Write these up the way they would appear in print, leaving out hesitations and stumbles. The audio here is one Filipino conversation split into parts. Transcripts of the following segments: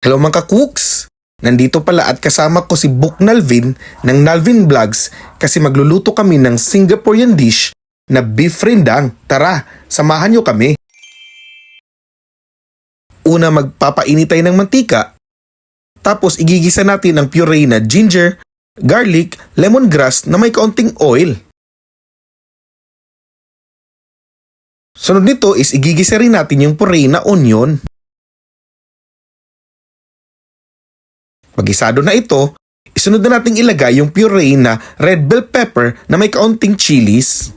Hello mga ka-cooks! Nandito pala at kasama ko si Book Nalvin ng Nalvin Vlogs kasi magluluto kami ng Singaporean dish na beef rendang. Tara, samahan nyo kami. Una magpapainit tayo ng mantika. Tapos igigisa natin ang puree na ginger, garlic, lemongrass na may kaunting oil. Sunod nito is igigisa rin natin yung puree na onion. Pagisado na ito, isunod na nating ilagay yung puree na red bell pepper na may kaunting chilies.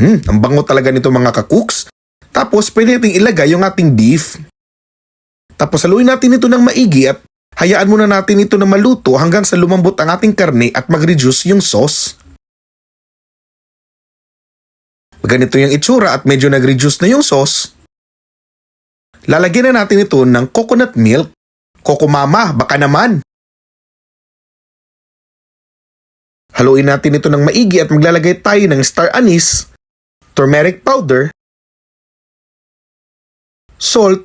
Ang bango talaga nito mga ka-cooks. Tapos pwede nating ilagay yung ating beef. Tapos haluin natin ito ng maigi at hayaan muna natin ito na maluto hanggang sa lumambot ang ating karne at mag-reduce yung sauce. Ganito yung itsura at medyo nag-reduce na yung sauce. Lalagyan na natin ito ng coconut milk. Coco Mama, baka naman. Haluin natin ito ng maigi at maglalagay tayo ng star anise, turmeric powder, salt,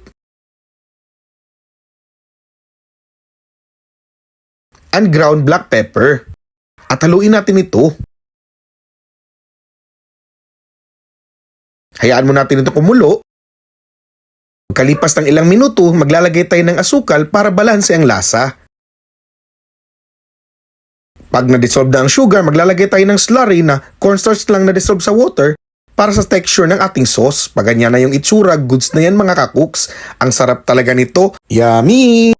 and ground black pepper. At haluin natin ito. Hayaan mo natin ito kumulo. Pagkalipas ng ilang minuto, maglalagay tayo ng asukal para balanse ang lasa. Pag na-dissolve na ang sugar, maglalagay tayo ng slurry na cornstarch lang na-dissolve sa water para sa texture ng ating sauce. Pag ganyan na yung itsura, goods na yan mga ka-cooks. Ang sarap talaga nito. Yummy!